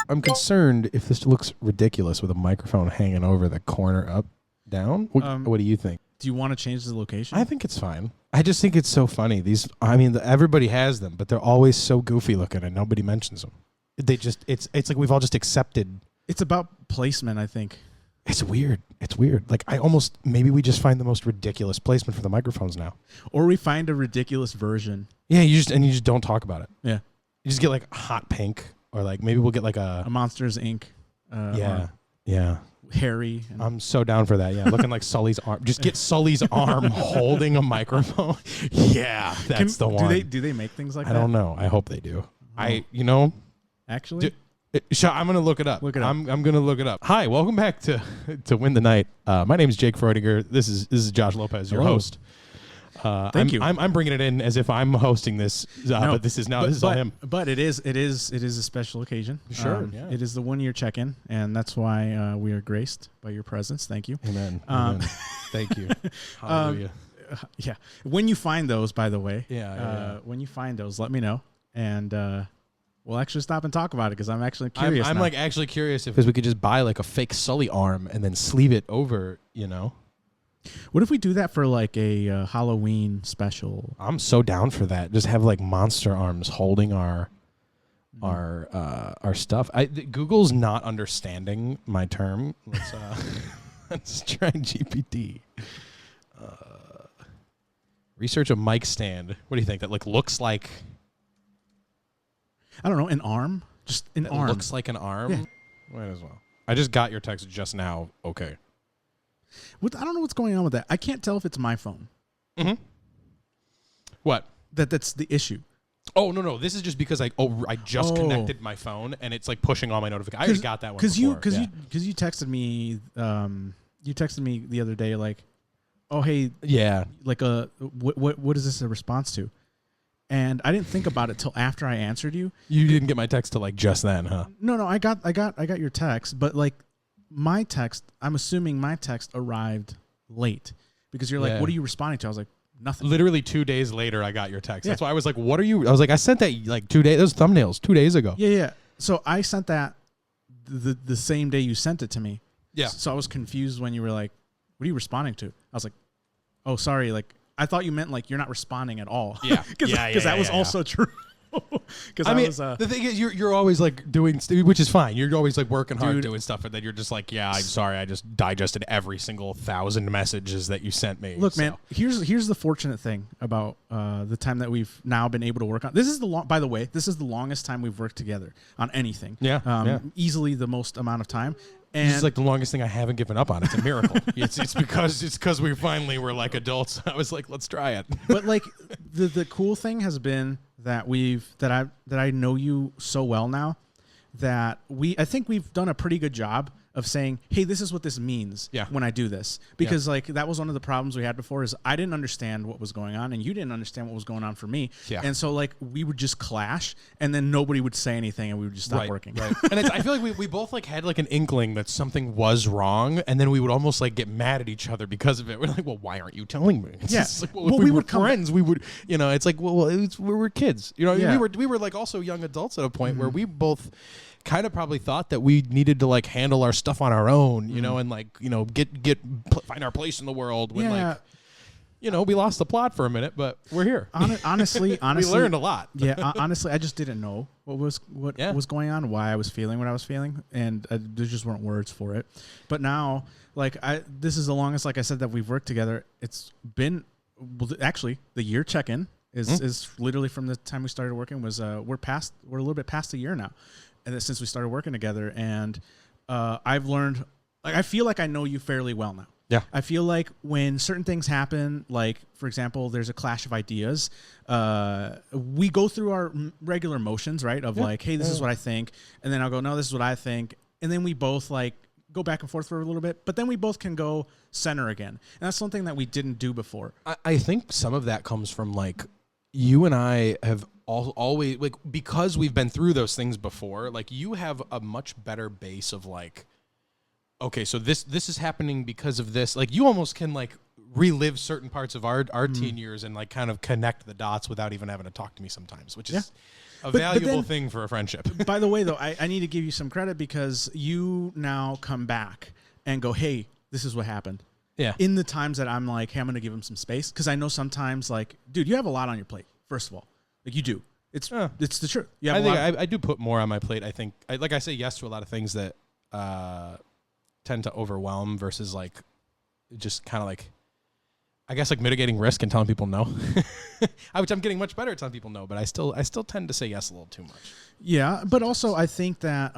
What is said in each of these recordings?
I'm concerned if this looks ridiculous with a microphone hanging over the corner up down. What do you think? Do you want to change the location? I think it's fine. I just think it's so funny. Everybody has them, but they're always so goofy looking and nobody mentions them. It's like we've all just accepted. It's about placement, I think. It's weird. Like maybe we just find the most ridiculous placement for the microphones now. Or we find a ridiculous version. Yeah, you just don't talk about it. Yeah. You just get like hot pink, or like maybe we'll get like a Monsters Inc. Yeah. Harry. I'm so down for that. Yeah, looking like Sully's arm. Just get Sully's arm holding a microphone. Yeah, that's the one. Do they make things like that? I don't know. I hope they do. Actually? I'm gonna look it up. I'm gonna look it up. Hi, welcome back to Win the Night. My name is Jake Freudinger. This is Josh Lopez, your host. Thank you. I'm bringing it in as if I'm hosting this, but this is all him. But it is a special occasion. Sure. Yeah. It is the 1 year check-in, and that's why we are graced by your presence. Thank you. Amen. Amen. Thank you. Hallelujah. Yeah. When you find those, by the way, when you find those, let me know, and we'll actually stop and talk about it because I'm actually curious. I'm like actually curious if we could just buy like a fake Sully arm and then sleeve it over, What if we do that for like a Halloween special? I'm so down for that. Just have like monster arms holding our stuff. Google's not understanding my term. Let's try GPT. Research a mic stand. What do you think? That looks like? I don't know. An arm? Just an arm. Looks like an arm? Yeah. Might as well. I just got your text just now. Okay. I don't know what's going on with that. I can't tell if it's my phone. Mm-hmm. What? That's the issue. Oh, no. This is just because I just connected my phone and it's like pushing all my notifications. I already got that one before. Because you texted me the other day like, oh, hey. Yeah. Like what is this a response to? And I didn't think about it till after I answered you. You didn't get my text till like just then, huh? No, I got your text, but like my text, I'm assuming my text arrived late because you're like, what are you responding to? I was like, nothing. Literally 2 days later, I got your text. Yeah. That's why I was like, what are you? I was like, I sent that like 2 days. Those thumbnails 2 days ago. Yeah. So I sent that the same day you sent it to me. Yeah. So I was confused when you were like, what are you responding to? I was like, oh, sorry. Like, I thought you meant like you're not responding at all. Yeah. Because that was also true. Because the thing is, you're always like doing, which is fine. You're always like working hard doing stuff, and then you're just like, yeah, I'm sorry, I just digested every single 1,000 messages that you sent me. Look, man, here's the fortunate thing about the time that we've now been able to work on. This is by the way, this is the longest time we've worked together on anything. Yeah. Easily the most amount of time. And this is like the longest thing I haven't given up on. It's a miracle. it's because we finally were like adults. I was like, let's try it. But like the cool thing has been that I know you so well now that I think we've done a pretty good job of saying, hey, this is what this means when I do this. Because like that was one of the problems we had before is I didn't understand what was going on and you didn't understand what was going on for me. Yeah. And so like we would just clash and then nobody would say anything and we would just stop working. Right. And I feel like we both like had like an inkling that something was wrong and then we would almost like get mad at each other because of it. We're like, well, why aren't you telling me? It's just like, well, if we were friends, we would, it's like, we were kids. We were like also young adults at a point where we both kind of probably thought that we needed to like handle our stuff on our own, and like, find our place in the world when like, we lost the plot for a minute, but we're here. Honestly, we learned a lot. Yeah. Honestly, I just didn't know what was going on, why I was feeling what I was feeling. And there just weren't words for it. But now, like this is the longest, like I said, that we've worked together. It's been actually the year check-in is literally from the time we started working was, we're a little bit past a year now. And since we started working together, and I've learned, like, I feel like I know you fairly well now. Yeah. I feel like when certain things happen, like, for example, there's a clash of ideas, we go through our regular motions, right? Of like, hey, this is what I think. And then I'll go, no, this is what I think. And then we both like go back and forth for a little bit, but then we both can go center again. And that's something that we didn't do before. I think some of that comes from like, you and I have always, like, because we've been through those things before, like you have a much better base of like, okay, so this is happening because of this. Like you almost can like relive certain parts of our teen years and like kind of connect the dots without even having to talk to me sometimes, which is a valuable thing for a friendship. By the way, though, I need to give you some credit because you now come back and go, hey, this is what happened. Yeah. In the times that I'm like, hey, I'm going to give him some space. Because I know sometimes, like, dude, you have a lot on your plate, first of all. Like, you do. It's the truth. I do put more on my plate. I think, like I say yes to a lot of things that tend to overwhelm versus, like, just kind of like, I guess, like mitigating risk and telling people no, which I'm getting much better at telling people no, but I still tend to say yes a little too much. Yeah, but also I think that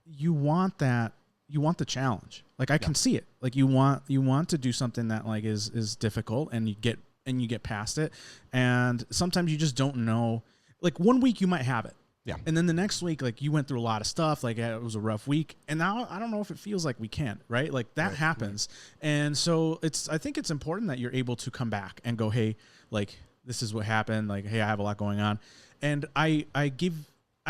you want the challenge. Like I can see it. Like you want to do something that like is difficult and you get past it. And sometimes you just don't know. Like 1 week you might have it. Yeah. And then the next week, like you went through a lot of stuff, like it was a rough week. And now I don't know if it feels like we can, right? Like that happens. Right. And so I think it's important that you're able to come back and go, hey, like this is what happened. Like, hey, I have a lot going on. And I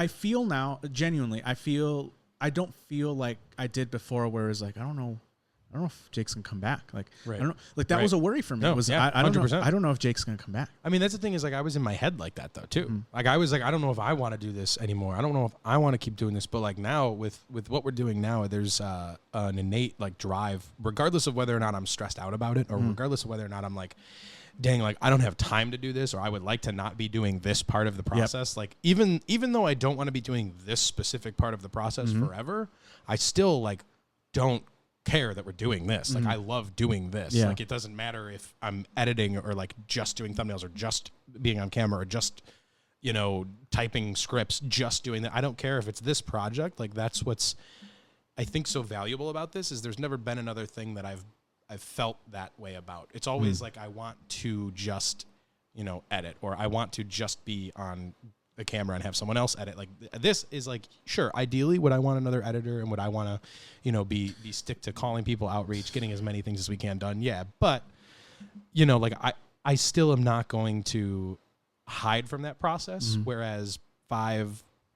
feel now genuinely, I don't feel like I did before where it's like, I don't know if Jake's gonna come back. Like, I don't know. Like that was a worry for me. No, I 100%. I don't know if Jake's gonna come back. I mean, that's the thing is like I was in my head like that though too. Mm-hmm. Like I was like, I don't know if I want to do this anymore. I don't know if I want to keep doing this. But like now with what we're doing now, there's an innate like drive, regardless of whether or not I'm stressed out about it, or regardless of whether or not I'm like, dang, like I don't have time to do this, or I would like to not be doing this part of the process. Like even though I don't want to be doing this specific part of the process forever, I still like don't care that we're doing this. Like I love doing this. Like it doesn't matter if I'm editing or like just doing thumbnails or just being on camera or just, you know, typing scripts, just doing that. I don't care if it's this project. Like that's what's I think so valuable about this is there's never been another thing that I've felt that way about. It's always like I want to just, you know, edit, or I want to just be on the camera and have someone else edit. Like this is like, sure, ideally would I want another editor and would I want to, you know, be stick to calling people, outreach, getting as many things as we can done. Yeah. But, you know, like I still am not going to hide from that process. Whereas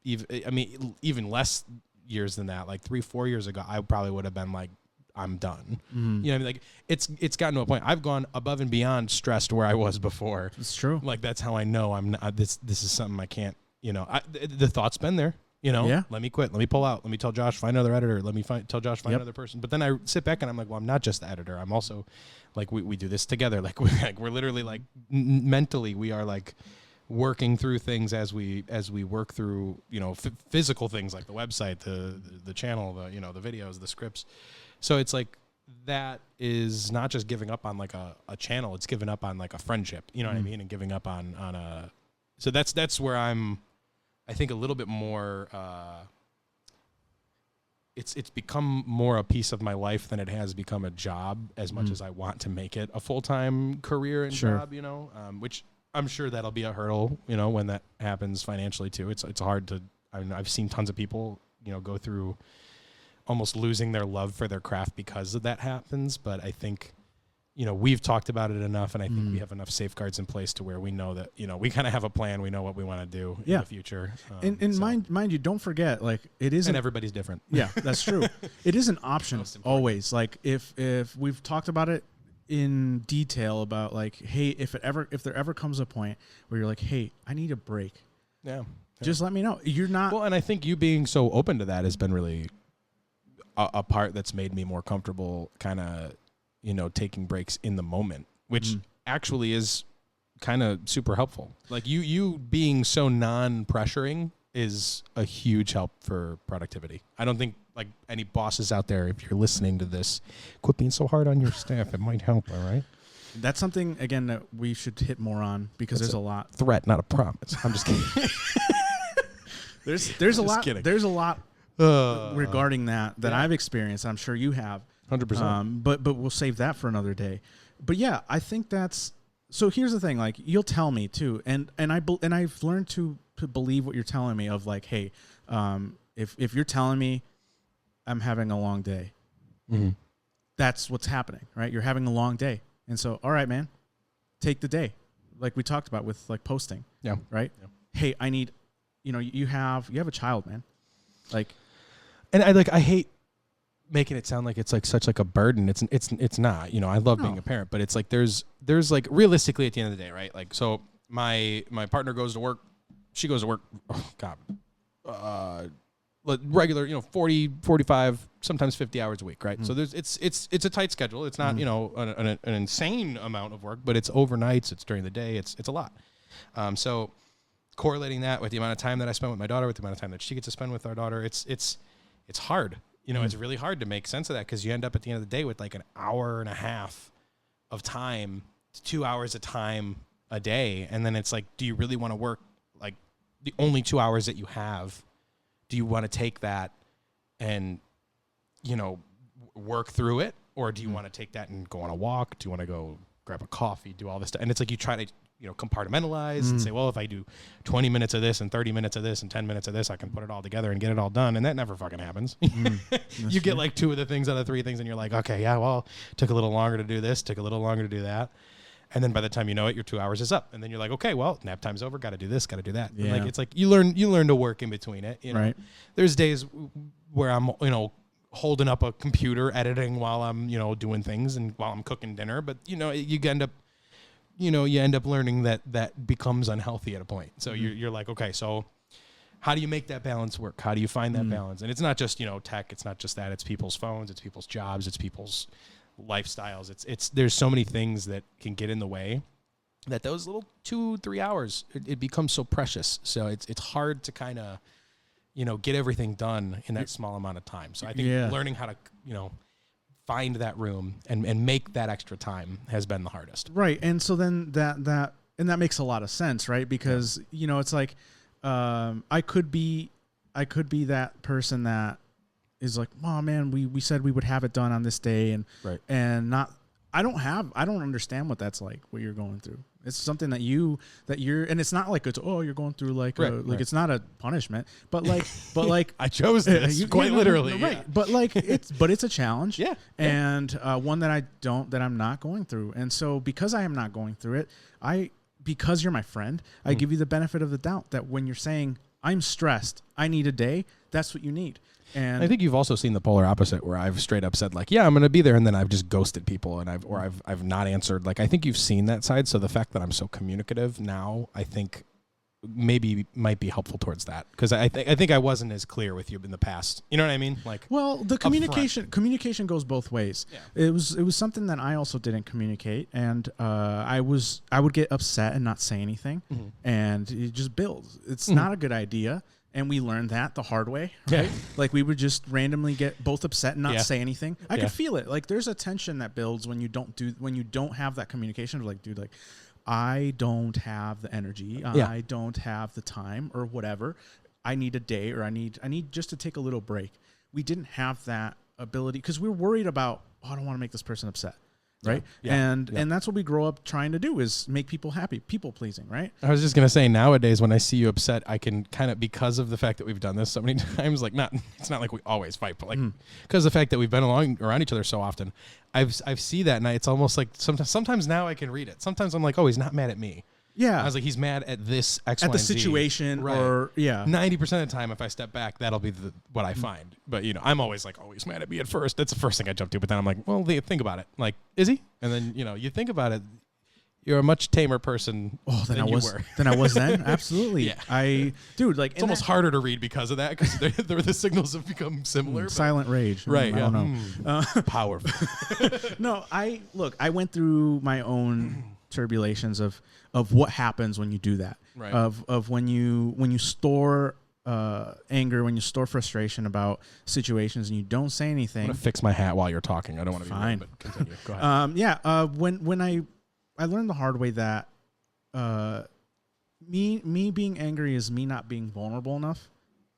even less years than that, like 3-4 years ago, I probably would have been like, I'm done. You know what I mean? Like it's gotten to a point. I've gone above and beyond stressed where I was before. It's true. Like that's how I know I'm not, this is something I can't, you know, the thought's been there, you know, let me quit. Let me pull out. Let me tell Josh, find another editor. Let me tell Josh, find another person. But then I sit back and I'm like, well, I'm not just the editor. I'm also like, we do this together. Like we're literally like mentally, we are like working through things as we work through, you know, physical things like the website, the channel, the, you know, the videos, the scripts. So it's like that is not just giving up on like a channel, it's giving up on like a friendship, you know what I mean? And giving up on a, so that's where I'm, I think a little bit more, it's become more a piece of my life than it has become a job as much as I want to make it a full-time career and job, you know, which I'm sure that'll be a hurdle, you know, when that happens financially too. It's hard to, I mean, I've seen tons of people, you know, go through almost losing their love for their craft because of that happens. But I think, you know, we've talked about it enough, and I think we have enough safeguards in place to where we know that, you know, we kind of have a plan. We know what we want to do in the future. And mind you, don't forget, like it isn't. And everybody's different. Yeah, that's true. It is an option always. Like if we've talked about it in detail about like, hey, if there ever comes a point where you're like, hey, I need a break. Yeah. Just let me know. You're not. Well, and I think you being so open to that has been really a part that's made me more comfortable kind of, you know, taking breaks in the moment, which actually is kind of super helpful. Like you being so non-pressuring is a huge help for productivity. I don't think like any bosses out there, if you're listening to this, quit being so hard on your staff. It might help. All right. That's something, again, that we should hit more on because there's a lot. Threat, not a promise. I'm just kidding. There's a lot. Kidding. There's a lot regarding that I've experienced. I'm sure you have. 100%. But we'll save that for another day. But yeah, I think that's. So here's the thing. Like you'll tell me too, and I've learned to believe what you're telling me. Of like, hey, if you're telling me I'm having a long day, that's what's happening, right? You're having a long day, and so all right, man, take the day, like we talked about with like posting. Yeah. Right. Yeah. Hey, I need. You know, you have a child, man. Like, and I hate making it sound like it's like such like a burden. It's not. You know, I love being a parent, but it's like there's like realistically at the end of the day, right? Like, so my partner goes to work she goes to work, regular, 40, 45, sometimes 50 hours a week, right? So it's a tight schedule. It's not, an insane amount of work, but it's overnights, it's during the day, it's a lot. So correlating that with the amount of time that I spend with my daughter, with the amount of time that she gets to spend with our daughter, it's hard. It's really hard to make sense of that, because you end up at the end of the day with like an hour and a half of time, 2 hours of time a day. And then it's like, do you really want to work like the only 2 hours that you have? Do you want to take that and, work through it? Or do you want to take that and go on a walk? Do you want to go grab a coffee, do all this stuff? And it's like you try to, compartmentalize and say, well, if I do 20 minutes of this and 30 minutes of this and 10 minutes of this, I can put it all together and get it all done. And that never fucking happens. You get like 2 of the things out of 3 things and you're like, okay, yeah, well, took a little longer to do this, took a little longer to do that. And then by the time you know it, your 2 hours is up. And then you're like, okay, well, nap time's over. Got to do this, got to do that. Yeah. It's like you learn to work in between it. Right. There's days where I'm, holding up a computer, editing while I'm, doing things and while I'm cooking dinner. But, you end up learning that becomes unhealthy at a point. So you're like, okay, so how do you make that balance work? How do you find that balance? And it's not just, tech. It's not just that. It's people's phones. It's people's jobs. It's people's lifestyles. It's there's so many things that can get in the way that those little 2-3 hours, it becomes so precious. So it's hard to kind of, get everything done in that small amount of time. So I think learning how to, find that room and make that extra time has been the hardest. Right. And so then that makes a lot of sense, right? Because, it's like, I could be that person that is like, oh man, we said we would have it done on this day and not, I don't understand what that's like, what you're going through. It's something that you're, and it's not like you're going through like, it's not a punishment, but like, I chose this quite literally. Right. Yeah. But it's a challenge. Yeah. And, one that I'm not going through. And so because I am not going through it, because you're my friend, I give you the benefit of the doubt that when you're saying I'm stressed, I need a day, that's what you need. And I think you've also seen the polar opposite, where I've straight up said like, yeah, I'm going to be there, and then I've just ghosted people, and I've not answered. Like, I think you've seen that side. So the fact that I'm so communicative now, I think maybe might be helpful towards that, because I think I wasn't as clear with you in the past. You know what I mean? Like, well, the communication goes both ways. Yeah. It was something that I also didn't communicate, and I would get upset and not say anything, and it just builds. It's not a good idea. And we learned that the hard way, right? Yeah. Like, we would just randomly get both upset and not say anything. I could feel it. Like, there's a tension that builds when you don't have that communication. Like, dude, like, I don't have the energy. I don't have the time or whatever. I need a day, or I need just to take a little break. We didn't have that ability because we were worried about, I don't want to make this person upset. Right. Yeah. And that's what we grow up trying to do, is make people happy, people pleasing. Right. I was just going to say, nowadays, when I see you upset, I can kind of, because of the fact that we've done this so many times, like, it's not like we always fight, but like, because of the fact that we've been around each other so often, I've see that. And it's almost like sometimes now I can read it. Sometimes I'm like, oh, he's not mad at me. Yeah. I was like, he's mad at this X, at Y, the situation, right. Or 90% of the time, if I step back, that'll be what I find. But I'm always like, oh, he's mad at me at first. That's the first thing I jump to. But then I'm like, well, think about it. Like, is he? And then you think about it. You're a much tamer person than I was. Than I was then. Absolutely. Yeah. Like, it's almost harder to read because of that, because the signals have become similar. Silent rage. Right. I don't know. Powerful. No, I went through my own turbulations of what happens when you do that. Right. Of when you store anger, when you store frustration about situations and you don't say anything. I'm gonna fix my hat while you're talking. I don't want to be fine. Rude, but continue. Go ahead. When I learned the hard way that me being angry is me not being vulnerable enough,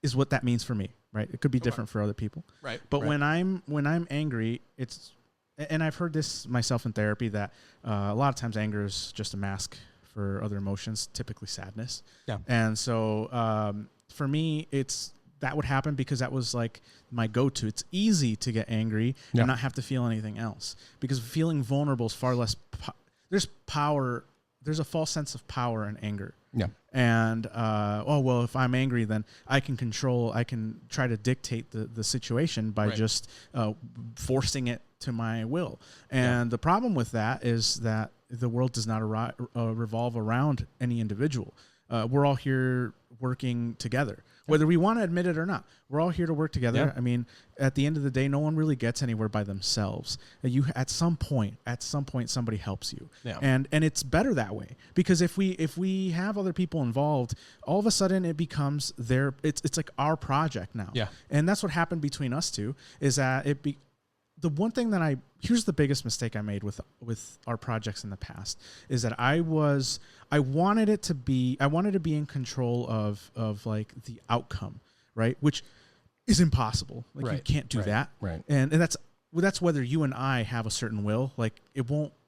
is what that means for me. Right. It could be different for other people. Right. But when I'm angry, it's, and I've heard this myself in therapy, that a lot of times anger is just a mask for other emotions, typically sadness. Yeah. And so for me, that would happen because that was like my go-to. It's easy to get angry and not have to feel anything else, because feeling vulnerable is far less. There's power. There's a false sense of power in anger. Yeah. And if I'm angry, then I can try to dictate the situation by just forcing it to my will. And the problem with that is that the world does not revolve around any individual. we're all here working together, whether we want to admit it or not. We're all here to work together. Yeah. I mean, at the end of the day, no one really gets anywhere by themselves. You at some point, somebody helps you, and it's better that way, because if we have other people involved, all of a sudden it becomes it's like our project now. Yeah, and that's what happened between us two. Is that the one thing that here's the biggest mistake I made with our projects in the past is that I wanted to be in control of like the outcome, right? Which is impossible. Like you can't do that. Right. And that's whether you and I have a certain will. Like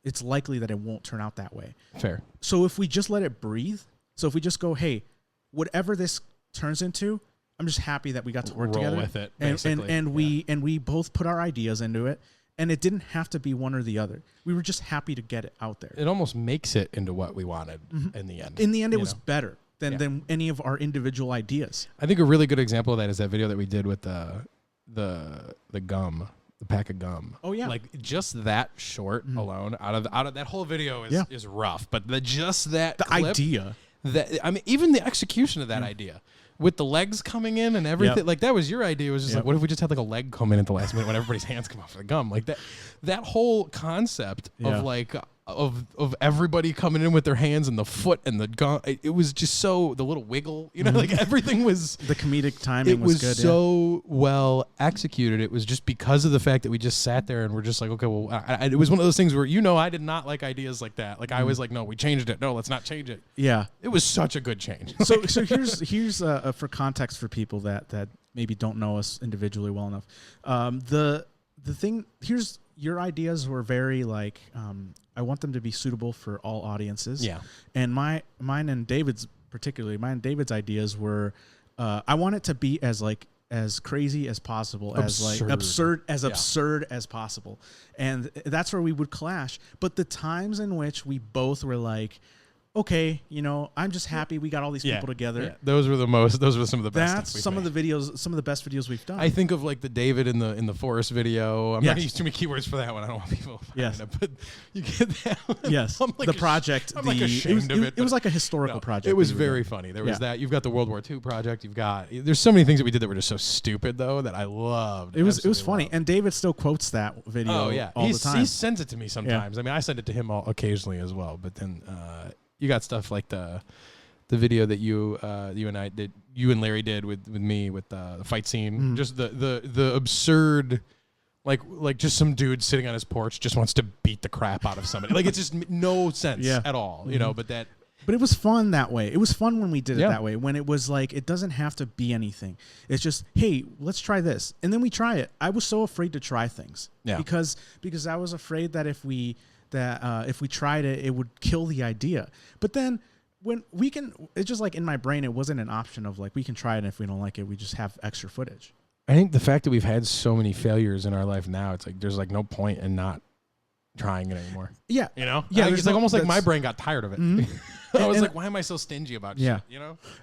it's likely that it won't turn out that way. Fair. So if we just let it breathe, so if we just go, hey, whatever this turns into, I'm just happy that we got to work together with it, and we both put our ideas into it, and it didn't have to be one or the other. We were just happy to get it out there. It almost makes it into what we wanted in the end. In the end, it was better than any of our individual ideas. I think a really good example of that is that video that we did with the gum, the pack of gum. Oh yeah, like just that short alone out of that whole video is rough, but the clip, idea. Even the execution of that idea. With the legs coming in and everything, like that was your idea. It was just like, what if we just had like a leg come in at the last minute when everybody's hands come off of the gum? Like that whole concept of like of everybody coming in with their hands and the foot and the gum. It was just so the little wiggle, like everything was the comedic timing. Was good. So well executed. It was just because of the fact that we just sat there and we're just like, okay, well, it was one of those things where I did not like ideas like that. Like I was like, no, we changed it. No, let's not change it. Yeah, it was such a good change. So here's for context for people that maybe don't know us individually well enough. The thing here's your ideas were very like I want them to be suitable for all audiences. Yeah. And mine and David's ideas were I want it to be as crazy as possible, absurd as possible. And that's where we would clash. But the times in which we both were like, okay, I'm just happy we got all these people together. Yeah. Those were some of the best. That's some of the best videos we've done. I think of like the David in the forest video. I'm not gonna use too many keywords for that one. I don't want people. Yes, but you get that one. Yes, like the project. I'm like ashamed of it. It was like a historical project. It was very funny. There was that. You've got the World War II project. There's so many things that we did that were just so stupid though that I loved. It was funny, and David still quotes that video. Oh yeah, all the time. He sends it to me sometimes. Yeah. I mean, I send it to him occasionally as well. But then. You got stuff like the video that you and Larry did with me with the fight scene, just the absurd, like just some dude sitting on his porch just wants to beat the crap out of somebody. Like it's just no sense at all, But it was fun that way. It was fun when we did it that way. When it was like it doesn't have to be anything. It's just, hey, let's try this, and then we try it. I was so afraid to try things because I was afraid that if we tried it, it would kill the idea. But then when it's just like in my brain, it wasn't an option of like, we can try it. And if we don't like it, we just have extra footage. I think the fact that we've had so many failures in our life now, it's like, there's like no point in not trying it anymore. Yeah. Yeah. It's like almost like my brain got tired of it. Mm-hmm. I was like, why am I so stingy about shit?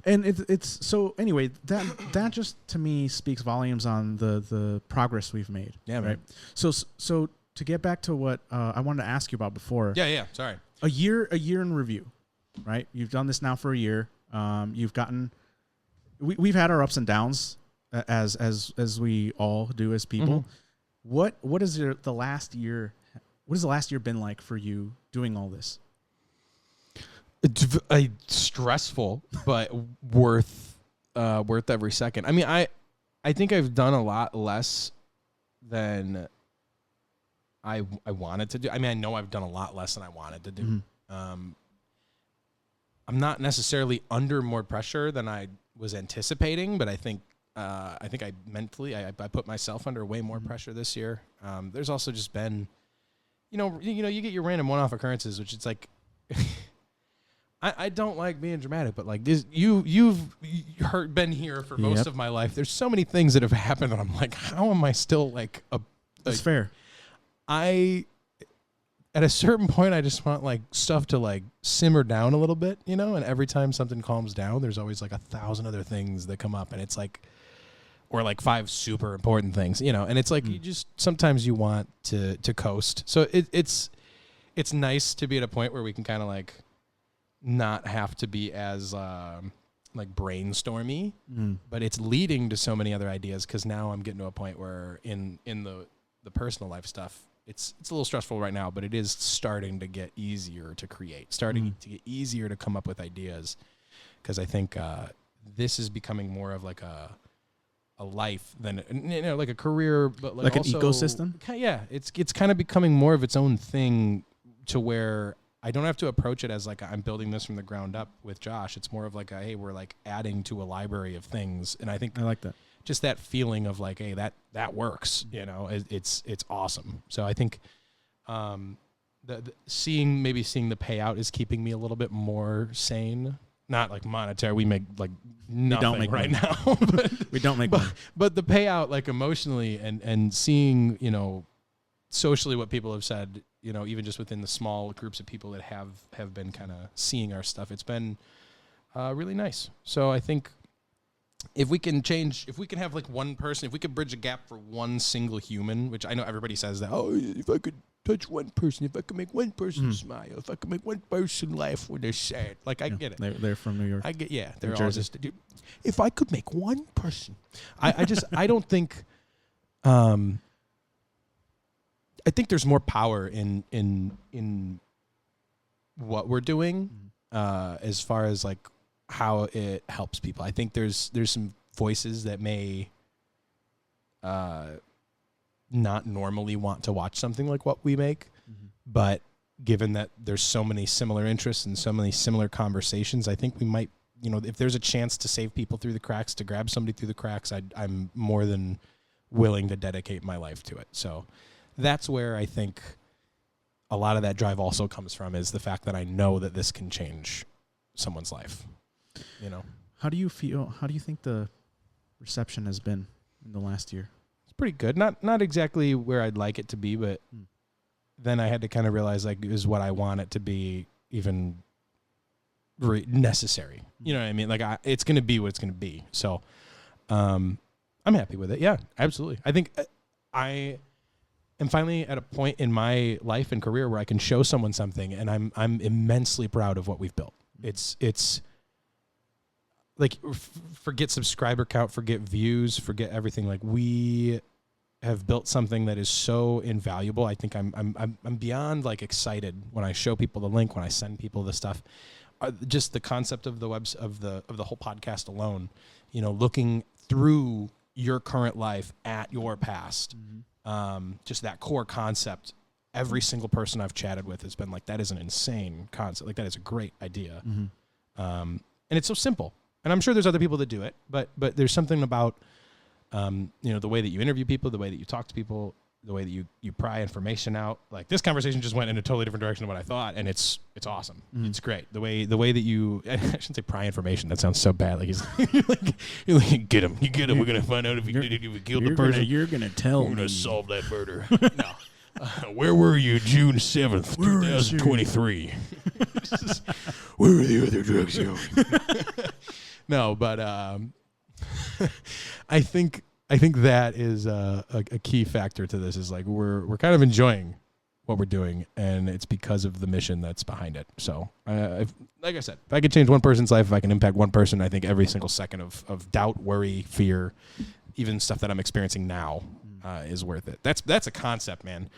And it's so anyway, that just to me speaks volumes on the progress we've made. Yeah. Right. So to get back to what I wanted to ask you about before. Yeah. Sorry. A year in review, right? You've done this now for a year. We've had our ups and downs as we all do as people. Mm-hmm. What is the last year? What has the last year been like for you doing all this? It's stressful, but worth every second. I mean, I think I've done a lot less than I wanted to do. I mean, I know I've done a lot less than I wanted to do. Mm-hmm. I'm not necessarily under more pressure than I was anticipating, but I think I mentally I put myself under way more pressure this year. There's also just been, you get your random one-off occurrences, which it's like, I don't like being dramatic, but like this, you've been here for most of my life. There's so many things that have happened that I'm like, how am I still like That's fair. At a certain point, I just want like stuff to like simmer down a little bit, and every time something calms down, there's always like 1,000 other things that come up, and it's like, or like 5 super important things, and it's like you just sometimes you want to coast. So it's nice to be at a point where we can kind of like not have to be as like brainstormy, but it's leading to so many other ideas because now I'm getting to a point where in the personal life stuff, it's a little stressful right now, but it is starting to get easier to create, starting to get easier to come up with ideas, because I think this is becoming more of like a life than like a career, but like an also, ecosystem. Yeah, it's kind of becoming more of its own thing, to where I don't have to approach it as like I'm building this from the ground up with Josh. It's more of like hey, we're like adding to a library of things, and I think I like that. Just that feeling of like, hey, that works. It's awesome. So I think seeing the payout is keeping me a little bit more sane. Not like monetary. We make like nothing right now. We don't make money. But the payout, like emotionally, and seeing socially what people have said, even just within the small groups of people that have been kind of seeing our stuff, it's been really nice. So I think if we can have like one person, if we could bridge a gap for one single human, which I know everybody says that, oh, if I could touch one person, if I could make one person smile, if I could make one person laugh when they're sad. Like, I get it. They're from New York. I get, yeah. They're all just, if I could make one person. I don't think, I think there's more power in what we're doing, as far as like how it helps people. I think there's some voices that may not normally want to watch something like what we make, but given that there's so many similar interests and so many similar conversations, I think we might, if there's a chance to save people through the cracks, to grab somebody through the cracks, I'm more than willing to dedicate my life to it. So that's where I think a lot of that drive also comes from, is the fact that I know that this can change someone's life. How do you feel? How do you think the reception has been in the last year? It's pretty good. Not exactly where I'd like it to be, but then I had to kind of realize, like, is what I want it to be even necessary? You know what I mean? Like, it's going to be what it's going to be. So, I'm happy with it. Yeah, absolutely. I think I am finally at a point in my life and career where I can show someone something, and I'm immensely proud of what we've built. It's like, forget subscriber count, forget views, forget everything. Like, we have built something that is so invaluable. I think I'm beyond like excited when I show people the link, when I send people the stuff. Just the concept of the of the whole podcast alone, looking through your current life at your past, just that core concept. Every single person I've chatted with has been like, that is an insane concept. Like, that is a great idea. And it's so simple. And I'm sure there's other people that do it, but there's something about, the way that you interview people, the way that you talk to people, the way that you pry information out. Like, this conversation just went in a totally different direction than what I thought, and it's awesome. It's great. The way that you, I shouldn't say pry information. That sounds so bad. Like, you're like, get him. We're gonna find out if you killed the person. You're gonna tell me. We're gonna solve that murder. No. Where were you June 7th, 2023? Where were the other drugs going? No, but I think that is a key factor to this, is like we're kind of enjoying what we're doing, and it's because of the mission that's behind it. So, like I said, if I could change one person's life, if I can impact one person, I think every single second of doubt, worry, fear, even stuff that I'm experiencing now, is worth it. That's a concept, man.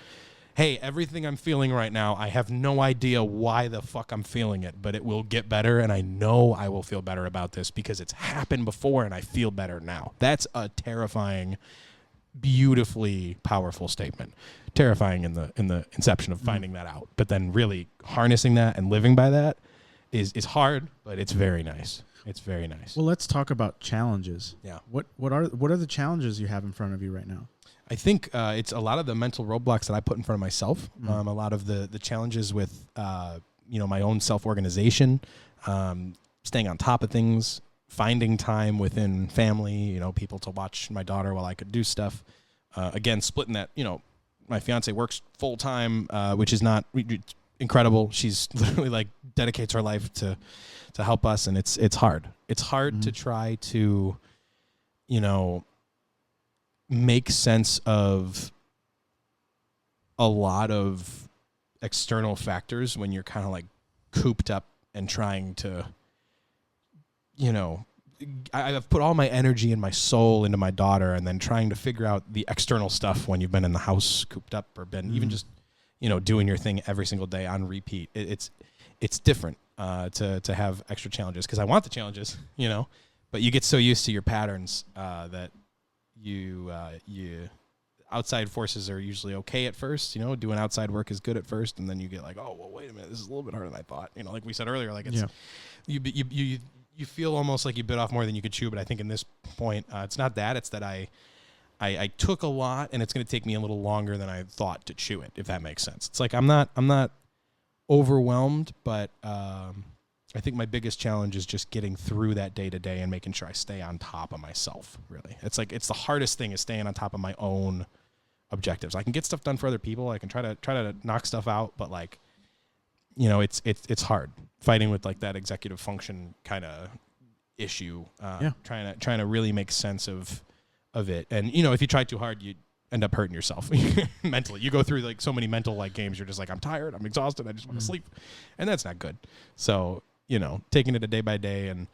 Hey, everything I'm feeling right now, I have no idea why the fuck I'm feeling it, but it will get better, and I know I will feel better about this because it's happened before, and I feel better now. That's a terrifying, beautifully powerful statement. Terrifying in the inception of finding that out, but then really harnessing that and living by that is hard, but it's very nice. It's very nice. Well, let's talk about challenges. Yeah. What are the challenges you have in front of you right now? I think it's a lot of the mental roadblocks that I put in front of myself. A lot of the challenges with my own self-organization, staying on top of things, finding time within family, people to watch my daughter while I could do stuff. Again, splitting that. My fiance works full time, which is not incredible. She's literally like dedicates her life to help us, and it's hard. It's hard to try to, make sense of a lot of external factors when you're kind of like cooped up and trying to, I've put all my energy and my soul into my daughter, and then trying to figure out the external stuff when you've been in the house cooped up or been even just, doing your thing every single day on repeat. It's different to have extra challenges, because I want the challenges, but you get so used to your patterns that you outside forces are usually okay at first. Doing outside work is good at first, and then you get like, oh, well, wait a minute, this is a little bit harder than I thought. Like we said earlier, like it's you feel almost like you bit off more than you could chew. But I think in this point, it's not that. It's that I took a lot, and it's going to take me a little longer than I thought to chew it, if that makes sense. It's like I'm not overwhelmed, but I think my biggest challenge is just getting through that day to day and making sure I stay on top of myself. Really, it's the hardest thing is staying on top of my own objectives. I can get stuff done for other people. I can try to knock stuff out, but like, it's hard fighting with like that executive function kind of issue. Trying to really make sense of it. And if you try too hard, you end up hurting yourself mentally. You go through like so many mental like games. You're just like, I'm tired, I'm exhausted, I just want to sleep, and that's not good. So taking it a day by day and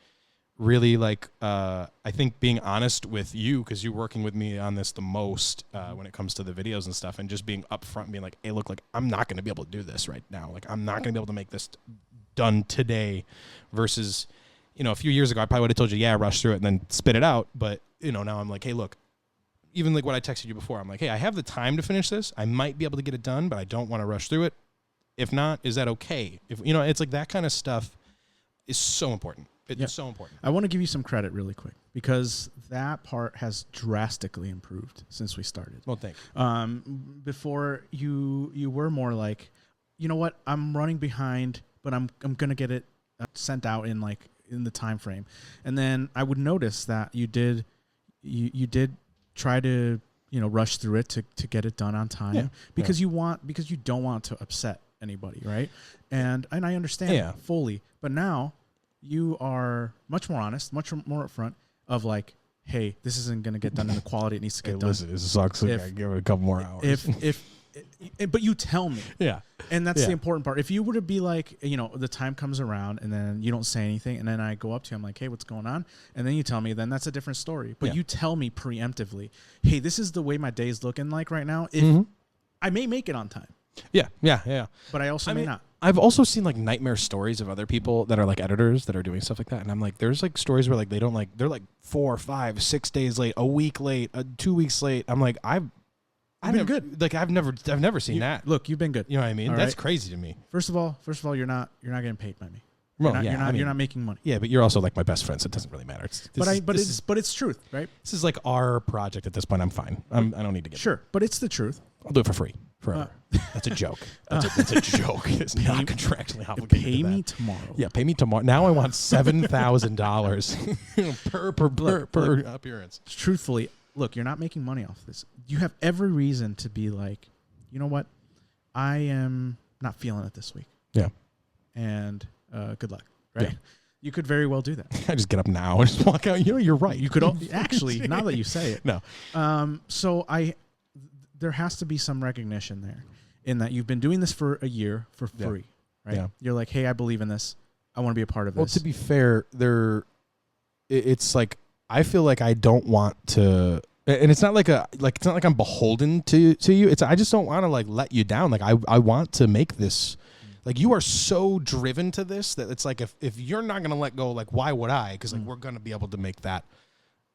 really like I think being honest with you, because you're working with me on this the most when it comes to the videos and stuff, and just being upfront and being like, hey, look, like I'm not going to be able to do this right now. Like I'm not going to be able to make this done today, versus a few years ago I probably would have told you, yeah, rush through it and then spit it out. But now I'm like, hey, look, even like what I texted you before, I'm like, hey, I have the time to finish this. I might be able to get it done, but I don't want to rush through it. If not, is that okay? If it's like that kind of stuff is so important. It's so important. I want to give you some credit really quick, because that part has drastically improved since we started. Well, thank you. Before you were more like, you know what, I'm running behind, but I'm gonna get it sent out in the time frame. And then I would notice that you did try to rush through it to get it done on time, because you don't want to upset anybody, right? And I understand fully, but now you are much more honest, much more upfront of like, hey, this isn't going to get done in the quality it needs to get done. Listen, this sucks. I give it a couple more hours. But you tell me. Yeah. And that's the important part. If you were to be like, the time comes around and then you don't say anything, and then I go up to you, I'm like, hey, what's going on? And then you tell me, then that's a different story. But you tell me preemptively, hey, this is the way my day's looking like right now. If I may make it on time. Yeah. But I also may not. I've also seen like nightmare stories of other people that are like editors that are doing stuff like that, and I'm like, there's like stories where like they're like 4, 5, 6 days late, a week late, 2 weeks late. I'm like, I've been good. Like I've never seen that. Look, you've been good. You know what I mean? All That's right? crazy to me. First of all, you're not getting paid by me. Well, you're not making money. Yeah, but you're also like my best friend, so it doesn't really matter. But it's truth, right? This is like our project at this point. I'm fine. I don't need to get sure, but it's the truth. I'll do it for free forever. That's a joke. That's a joke. It's not contractually obligated. Pay me tomorrow. Yeah, pay me tomorrow. Now I want $7,000 per appearance. Truthfully, look, you're not making money off this. You have every reason to be like, you know what? I am not feeling it this week. Yeah. And good luck. Right? Yeah. You could very well do that. I just get up now and just walk out. You're right. You could actually, now that you say it. No. So there has to be some recognition there in that you've been doing this for a year for free, right? Yeah. You're like, hey, I believe in this. I want to be a part of this. Well, to be fair, it's like I feel like I don't want to, and it's not like it's not like I'm beholden to you. I just don't want to like let you down. Like I want to make this. Like you are so driven to this that it's like if you're not gonna let go, like why would I? Because like we're gonna be able to make that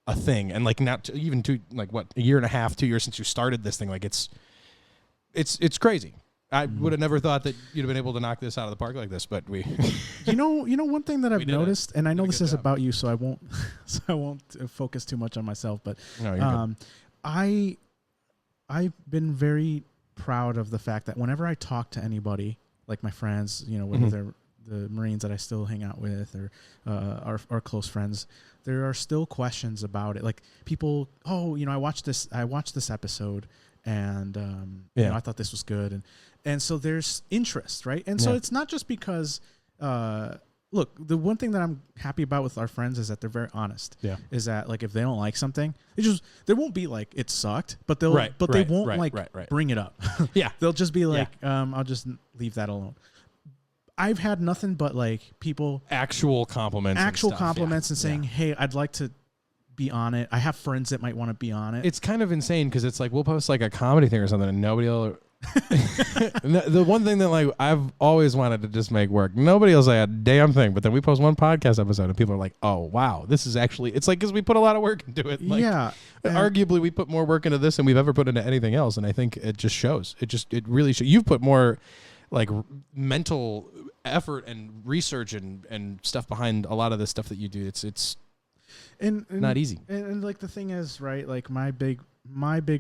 a thing. And like not even a year and a half, 2 years since you started this thing. Like it's crazy. I would have never thought that you'd have been able to knock this out of the park like this, but we. you know one thing that I've noticed, and I know this is about you, so I won't focus too much on myself. But no, you're good. I've been very proud of the fact that whenever I talk to anybody, like my friends, whether they're the Marines that I still hang out with or our close friends, there are still questions about it. Like people, I watched this episode and I thought this was good. And so there's interest, right? And so it's not just because, look, the one thing that I'm happy about with our friends is that they're very honest. Yeah. Is that like if they don't like something, they won't be like it sucked, but they won't bring it up. Yeah. They'll just be like, I'll just leave that alone. I've had nothing but like people actual compliments and saying, hey, I'd like to be on it. I have friends that might want to be on it. It's kind of insane because it's like we'll post like a comedy thing or something and nobody will. The one thing that like I've always wanted to just make work, nobody will say a damn thing, but then we post one podcast episode and people are like, oh wow, this is actually, it's like because we put a lot of work into it. Like, arguably we put more work into this than we've ever put into anything else, and I think it just shows. It really shows. You've put more like mental effort and research and stuff behind a lot of the stuff that you do. It's and not easy. And like the thing is, right, like my big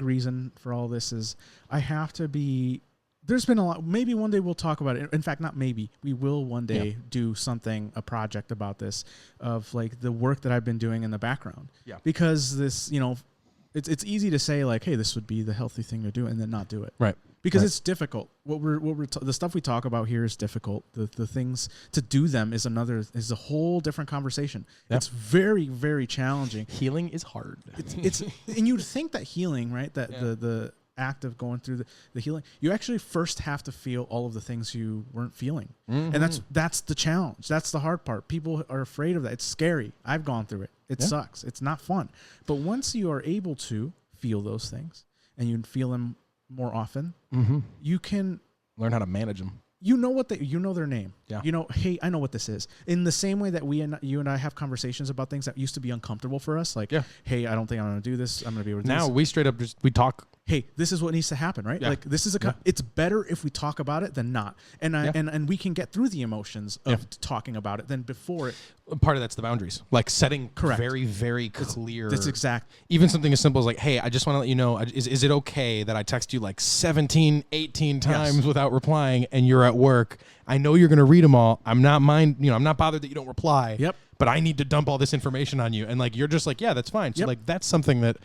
reason for all this is I have to be, there's been a lot, maybe one day we'll talk about it. In fact, not maybe, we will one day do something, a project about this, of like the work that I've been doing in the background. Yeah. Because this, you know, it's easy to say like, hey, this would be the healthy thing to do and then not do it. Right. Because it's difficult. The stuff we talk about here is difficult. The things to do them is a whole different conversation. Yep. It's very, very challenging. Healing is hard. It's and you'd think that healing, right? That the act of going through the healing, you actually first have to feel all of the things you weren't feeling, and that's the challenge. That's the hard part. People are afraid of that. It's scary. I've gone through it. It sucks. It's not fun. But once you are able to feel those things and you feel them more often, you can learn how to manage them. You know you know their name. Yeah. You know, hey, I know what this is. In the same way that you and I have conversations about things that used to be uncomfortable for us, like, hey, I don't think I'm going to do this. I'm going to be able to do this. Now we straight up we talk. Hey, this is what needs to happen, right? Yeah. Like this is it's better if we talk about it than not. And we can get through the emotions of talking about it than before it. Part of that's the boundaries. Like setting very, very clear. That's exact. Even something as simple as like, hey, I just want to let you know, is it okay that I text you like 17, 18 times without replying and you're at work? I know you're going to read them all. I'm not bothered that you don't reply. Yep. But I need to dump all this information on you. And like, you're just like, yeah, that's fine. So like, that's something that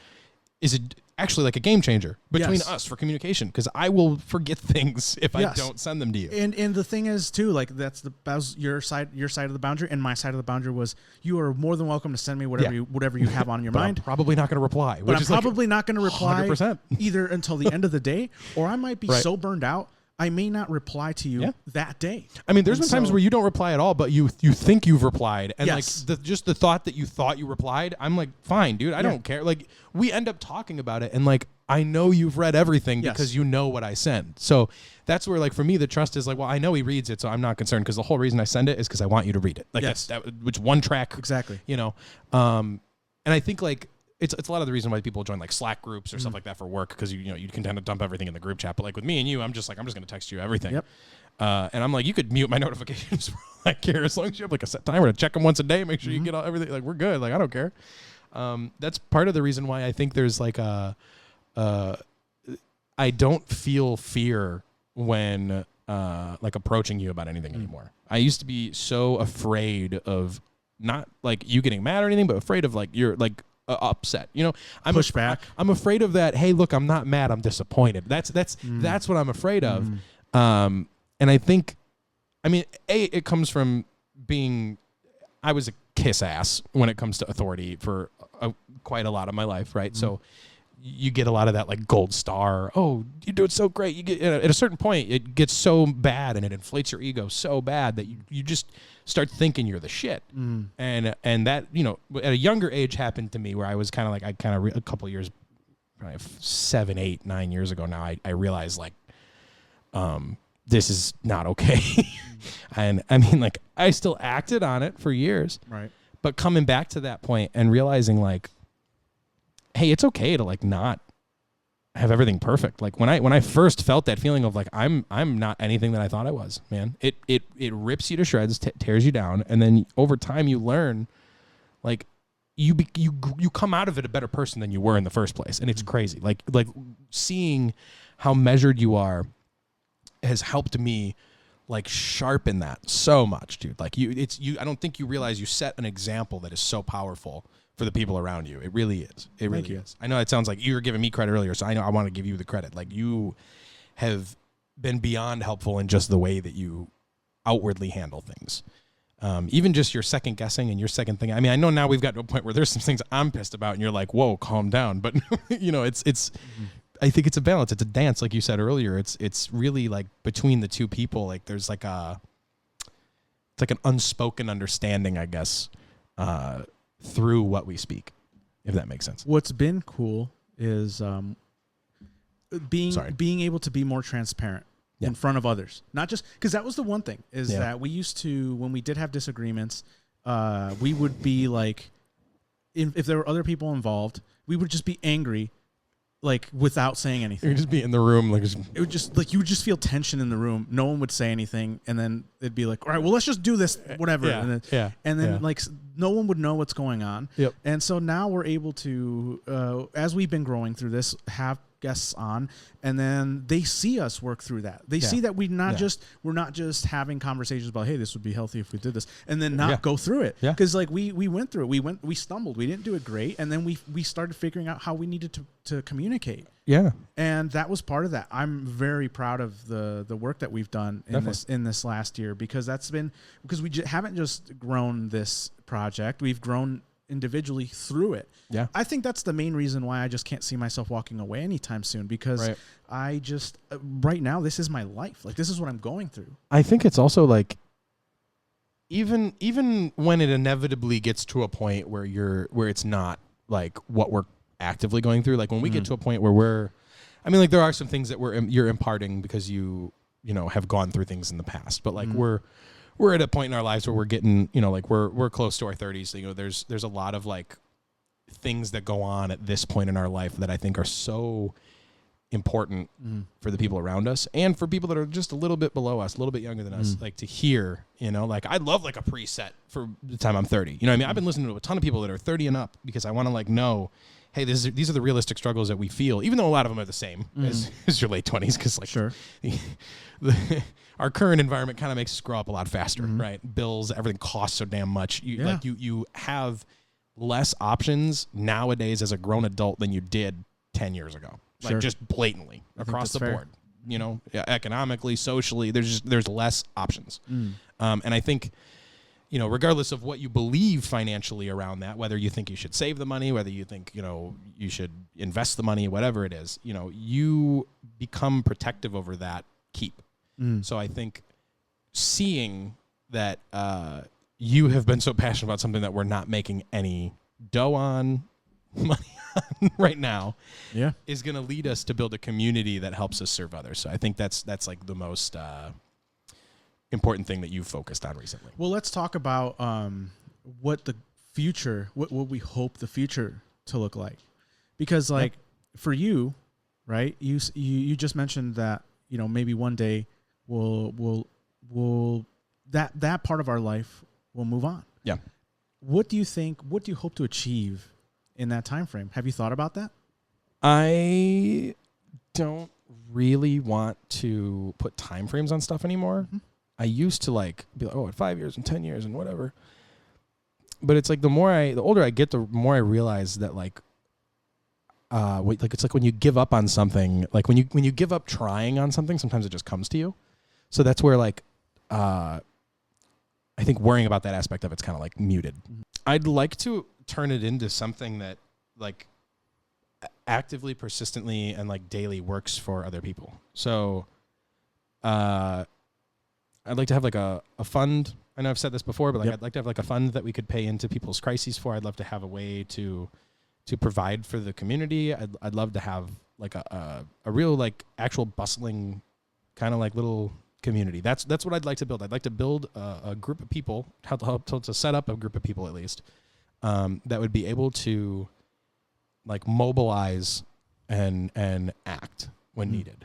is actually like a game changer between us for communication, because I will forget things if I don't send them to you. And the thing is too, like that was your side of the boundary, and my side of the boundary was you are more than welcome to send me whatever you have on your mind. I'm probably not going to reply. But I'm probably not going to reply 100%. Either until the end of the day, or I might be so burned out I may not reply to you that day. I mean, there's been times where you don't reply at all, but you think you've replied, and like just the thought that you thought you replied, I'm like, fine, dude, I don't care. Like, we end up talking about it, and like, I know you've read everything because you know what I send. So that's where, like, for me, the trust is like, well, I know he reads it, so I'm not concerned, because the whole reason I send it is because I want you to read it. Like, that's which one track exactly, you know. And I think like. It's a lot of the reason why people join like Slack groups or stuff like that for work, because you can tend to dump everything in the group chat. But like with me and you, I'm just going to text you everything. Yep. And I'm like, you could mute my notifications for I care, as long as you have like a set timer to check them once a day, make sure you get all everything. Like, we're good. Like, I don't care. That's part of the reason why I think there's like I don't feel fear when like approaching you about anything anymore. I used to be so afraid of not like you getting mad or anything, but afraid of like you're like upset, you know. I'm pushback. I'm afraid of that. Hey, look, I'm not mad, I'm disappointed. That's what I'm afraid of. And I think, I mean, it comes from being, I was a kiss ass when it comes to authority for quite a lot of my life, right? So you get a lot of that like gold star. Oh, you do it so great. You get at a certain point, it gets so bad and it inflates your ego so bad that you just start thinking you're the shit. And that, you know, at a younger age happened to me, where I was kind of like, a couple years, probably 7, 8, 9 years ago now, I realized like, this is not okay. And I mean, like, I still acted on it for years, right? But coming back to that point and realizing like, hey, it's okay to like not have everything perfect. Like when I first felt that feeling of like I'm not anything that I thought I was, man. It rips you to shreds, tears you down, and then over time you learn, like you come out of it a better person than you were in the first place, and it's crazy. Like seeing how measured you are has helped me like sharpen that so much, dude. Like I don't think you realize you set an example that is so powerful for the people around you. It really is. It really is. I know it sounds like you were giving me credit earlier, so I know I want to give you the credit. Like, you have been beyond helpful in just the way that you outwardly handle things. Even just your second guessing and your second thing. I mean, I know now we've got to a point where there's some things I'm pissed about and you're like, whoa, calm down. But you know, it's I think it's a balance. It's a dance, like you said earlier. It's really like between the two people, like there's like it's like an unspoken understanding, I guess, through what we speak, if that makes sense. What's been cool is being able to be more transparent in front of others. Not just because that was the one thing is that we used to, when we did have disagreements, we would be like, if there were other people involved, we would just be angry, like without saying anything. You'd just be in the room, like it would just like you would just feel tension in the room. No one would say anything, and then it'd be like, all right, well, let's just do this, whatever. And then like no one would know what's going on. Yep. And so now we're able to, as we've been growing through this, have guests on, and then they see us work through that. They see that we're not just having conversations about, hey, this would be healthy if we did this, and then not go through it. Because like we went through it. We stumbled. We didn't do it great, and then we started figuring out how we needed to communicate. Yeah. And that was part of that. I'm very proud of the work that we've done in this last year, because we haven't just grown this project. We've grown individually through it. Yeah. I think that's the main reason why I just can't see myself walking away anytime soon, because I just right now this is my life. Like this is what I'm going through. I think it's also like even when it inevitably gets to a point where it's not like what we're actively going through, like when we get to a point where there are some things that you're imparting because you have gone through things in the past, but like we're at a point in our lives where we're getting, like we're close to our 30s. There's a lot of like things that go on at this point in our life that I think are so important for the people around us and for people that are just a little bit below us, a little bit younger than us, like to hear, like I'd love like a preset for the time I'm 30. You know what I mean? I've been listening to a ton of people that are 30 and up because I want to like know, hey, these are the realistic struggles that we feel, even though a lot of them are the same as your late 20s, because like our current environment kind of makes us grow up a lot faster, right? Bills, everything costs so damn much. You have less options nowadays as a grown adult than you did 10 years ago. Like just blatantly across the board. Economically, socially, there's less options. And I think, regardless of what you believe financially around that, whether you think you should save the money, whether you think, you should invest the money, whatever it is, you become protective over that keep. So I think seeing that you have been so passionate about something that we're not making any dough on, money on right now, is going to lead us to build a community that helps us serve others. So I think that's like the most important thing that you've focused on recently. Well, let's talk about what the future, what we hope the future to look like, because like for you, right? You just mentioned that maybe one day we'll that part of our life will move on. Yeah. What do you think? What do you hope to achieve in that time frame? Have you thought about that? I don't really want to put time frames on stuff anymore. I used to like be like, at 5 years and 10 years and whatever. But it's like the older I get, the more I realize that like it's like when you give up on something, like when you give up trying on something, sometimes it just comes to you. So that's where like I think worrying about that aspect of it's kind of like muted. I'd like to turn it into something that like actively, persistently, and like daily works for other people. So I'd like to have like a fund. I know I've said this before, but like I'd like to have like a fund that we could pay into people's crises for. I'd love to have a way to provide for the community. I'd love to have like a real like actual bustling kind of like little community. That's what I'd like to build. I'd like to build a group of people, to set up a group of people at least, that would be able to like mobilize and act when needed.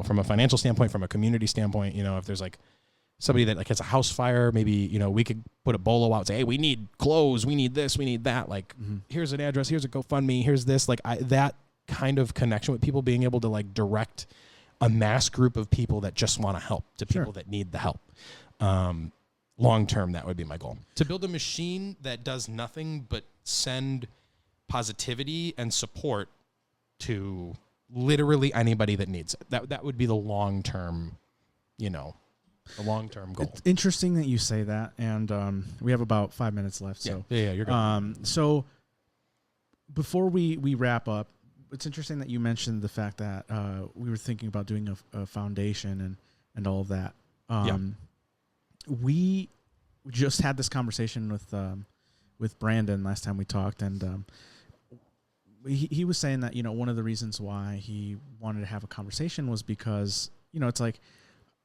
From a financial standpoint, from a community standpoint, if there's like somebody that like has a house fire, maybe, we could put a bolo out and say, hey, we need clothes, we need this, we need that. Like, here's an address, here's a GoFundMe, here's this. Like that kind of connection with people, being able to like direct a mass group of people that just want to help to people that need the help. Long term, that would be my goal. To build a machine that does nothing but send positivity and support to literally anybody that needs it. That would be the long term, the long term goal. It's interesting that you say that, and we have about 5 minutes left. So you're good. So before we wrap up, it's interesting that you mentioned the fact that we were thinking about doing a foundation and all of that. We just had this conversation with Brandon last time we talked, and he was saying that, you know, one of the reasons why he wanted to have a conversation was because, you know, it's like,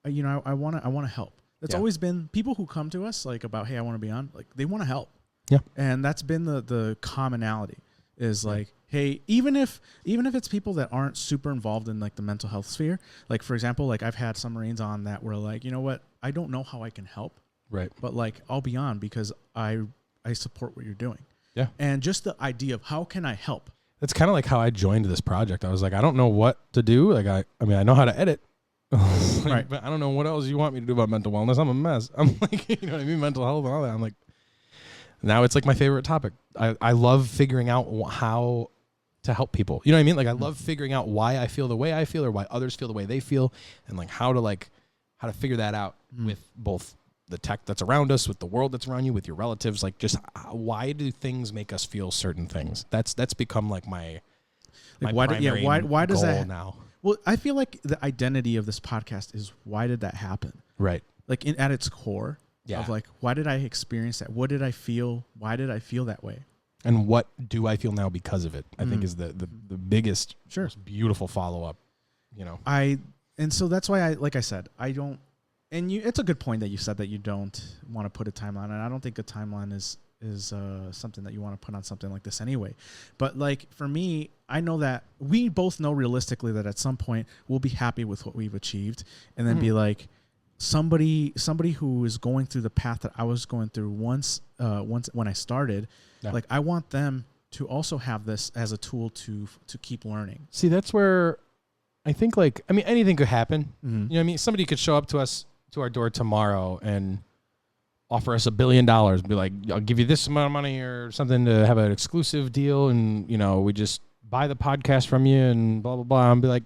you know, I want to help. That's always been people who come to us like about, hey, I want to be on, like they want to help. Yeah. And that's been the commonality is like, hey, even if it's people that aren't super involved in like the mental health sphere, like for example, like I've had some Marines on that were like, you know what, I don't know how I can help. Right. But like I'll be on because I support what you're doing. Yeah. And just the idea of how can I help? That's kind of like how I joined this project. I was like, I don't know what to do. Like I mean, I know how to edit. Like, right. But I don't know what else you want me to do about mental wellness. I'm a mess. I'm like, you know what I mean? Mental health and all that. I'm like, now it's like my favorite topic. I love figuring out how to help people. You know what I mean? Like I love figuring out why I feel the way I feel or why others feel the way they feel, and like how to figure that out with both the tech that's around us, with the world that's around you, with your relatives. Like just why do things make us feel certain things? That's become like my why does that now? Well, I feel like the identity of this podcast is why did that happen? Right. Like at its core of like, why did I experience that? What did I feel? Why did I feel that way? And what do I feel now because of it? I think is the biggest, most beautiful follow-up, you know. And so that's why like I said, I don't, and it's a good point that you said that you don't want to put a timeline, and I don't think a timeline is something that you want to put on something like this anyway. But like for me, I know that we both know realistically that at some point we'll be happy with what we've achieved, and then be like somebody who is going through the path that I was going through once when I started. Yeah. Like I want them to also have this as a tool to keep learning. See, that's where I think, like, I mean, anything could happen. You know what I mean? Somebody could show up to us, to our door tomorrow and offer us $1 billion, be like, I'll give you this amount of money or something to have an exclusive deal. And, you know, we just buy the podcast from you and blah, blah, blah. And be like,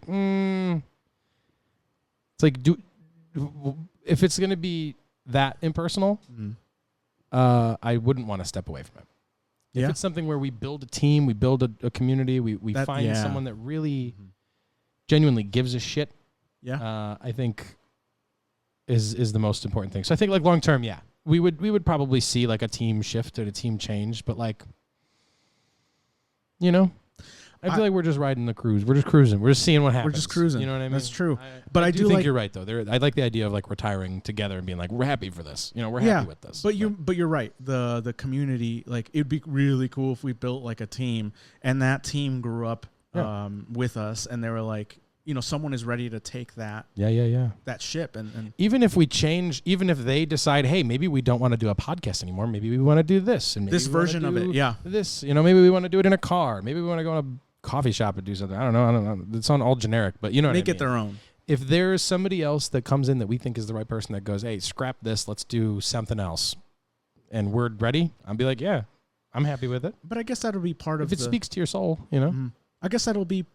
it's like, if it's going to be that impersonal, I wouldn't want to step away from it. If it's something where we build a team, we build a community, we find someone that really genuinely gives a shit, I think is the most important thing. So I think like long term, we would probably see like a team shift or a team change, but like, you know, I feel like we're just riding the cruise. We're just cruising. We're just seeing what happens. We're just cruising. You know what I mean? That's true. But I do think you're right though. I like the idea of like retiring together and being like, we're happy for this. You know, we're happy with this. But you're right. The community, like it'd be really cool if we built like a team and that team grew up with us, and they were like, you know, someone is ready to take that that ship and even if we change, even if they decide, hey, maybe we don't want to do a podcast anymore, maybe we want to do this and maybe this version of it, this, you know, maybe we want to do it in a car, maybe we want to go in a coffee shop and do something. I don't know. It's on all generic, but you know what I mean? Make it their own. If there's somebody else that comes in that we think is the right person that goes, hey, scrap this, let's do something else, and we're ready, I'll be like, yeah, I'm happy with it. But I guess that'll be part of if it speaks to your soul, you know. I guess that'll be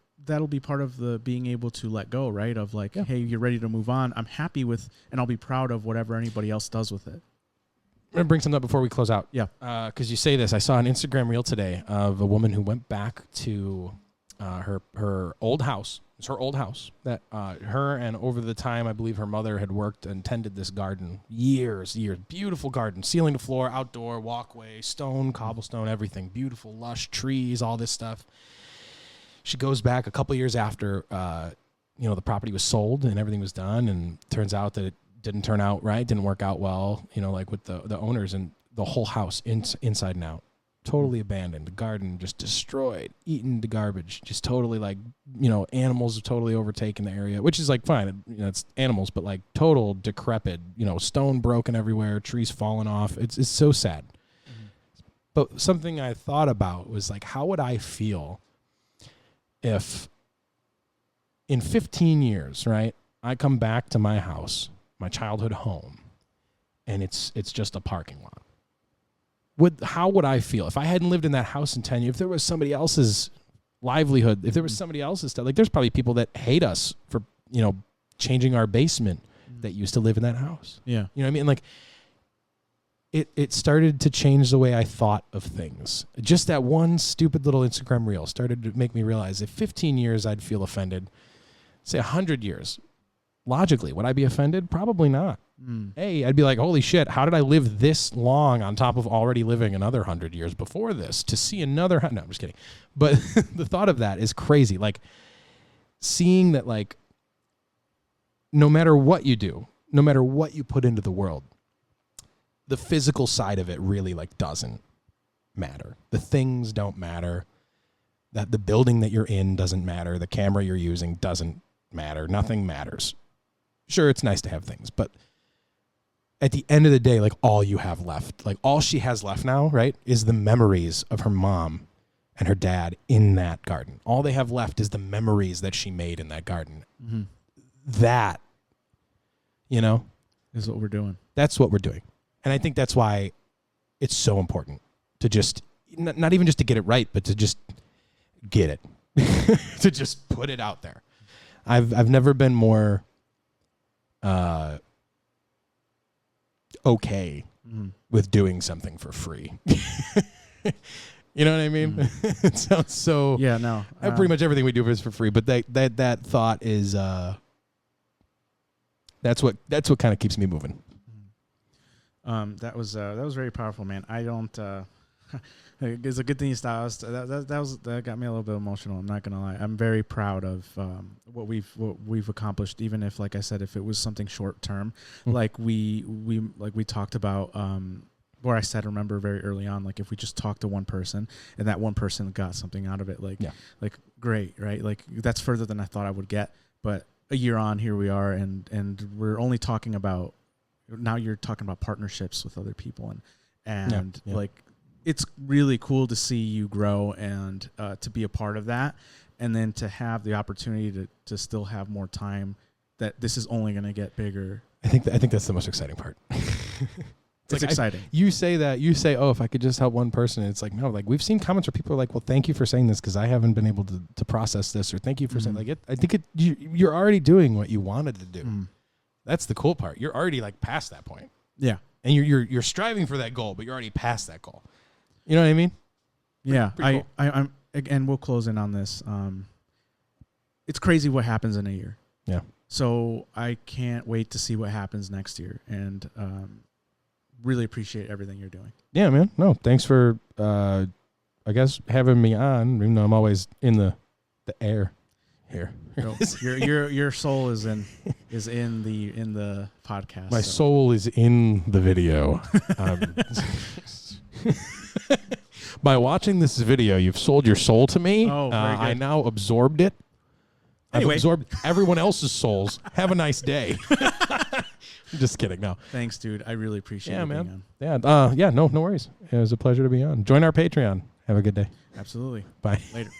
part of the being able to let go, right? Of like, hey, you're ready to move on. I'm happy with, and I'll be proud of whatever anybody else does with it. I'm going to bring something up before we close out. Yeah. Because you say this. I saw an Instagram reel today of a woman who went back to her old house. It's her old house that her and over the time, I believe her mother had worked and tended this garden years. Beautiful garden, ceiling to floor, outdoor, walkway, stone, cobblestone, everything. Beautiful, lush trees, all this stuff. She goes back a couple years after, the property was sold and everything was done, and turns out that it didn't turn out right, didn't work out well, you know, like with the owners, and the whole house inside and out, totally abandoned. The garden just destroyed, eaten to garbage, just totally like, you know, animals have totally overtaken the area, which is like fine, you know, it's animals, but like total decrepit, you know, stone broken everywhere, trees falling off. It's so sad. But something I thought about was like, how would I feel if in 15 years, right, I come back to my house, my childhood home, and it's just a parking lot? How would I feel if I hadn't lived in that house in 10 years? If there was somebody else's livelihood, if there was somebody else's stuff, like there's probably people that hate us for, you know, changing our basement that used to live in that house. Yeah. You know what I mean? Like it started to change the way I thought of things. Just that one stupid little Instagram reel started to make me realize if 15 years I'd feel offended, say 100 years, logically, would I be offended? Probably not. I'd be like, holy shit, how did I live this long on top of already living another 100 years before this to see another? No, I'm just kidding. But the thought of that is crazy. Like, seeing that, like, no matter what you do, no matter what you put into the world, the physical side of it really, like, doesn't matter. The things don't matter. That the building that you're in doesn't matter. The camera you're using doesn't matter. Nothing matters. Sure, it's nice to have things, but at the end of the day, like, all you have left, like, all she has left now, right, is the memories of her mom and her dad in that garden. All they have left is the memories that she made in that garden. Mm-hmm. That, you know, is what we're doing. That's what we're doing. And I think that's why it's so important to just, not even just to get it right, but to just get it, to just put it out there. I've never been more okay with doing something for free. You know what I mean? It sounds so. Yeah, no. Pretty much everything we do is for free, but that thought is that's what kind of keeps me moving. That was very powerful, man. I don't. It's a good thing you stopped. That got me a little bit emotional. I'm not gonna lie. I'm very proud of what we've accomplished. Even if, like I said, if it was something short term, like we talked about. Where I said, remember very early on, like, if we just talk to one person and that one person got something out of it, like great, right? Like, that's further than I thought I would get. But a year on, here we are, and we're only talking about, now you're talking about partnerships with other people, and like, it's really cool to see you grow and to be a part of that, and then to have the opportunity to still have more time, that this is only going to get bigger. I think that's the most exciting part. It's like exciting. You say, oh, if I could just help one person. It's like, no, like, we've seen comments where people are like, well, thank you for saying this because I haven't been able to process this, or thank you for saying, like, it. I think you're already doing what you wanted to do. That's the cool part. You're already, like, past that point. Yeah. And you're striving for that goal, but you're already past that goal. You know what I mean? Yeah. Pretty cool. I'm and we'll close in on this. It's crazy what happens in a year. Yeah. So I can't wait to see what happens next year, and really appreciate everything you're doing. Yeah, man. No, thanks for I guess having me on, even though I'm always in the air here. No, your soul is in the podcast. My soul is in the video. By watching this video, you've sold your soul to me. Oh, very good. I now absorbed it. Anyway. I've absorbed everyone else's souls. Have a nice day. Just kidding. No. Thanks, dude. I really appreciate it. Man. Yeah. No worries. It was a pleasure to be on. Join our Patreon. Have a good day. Absolutely. Bye. Later.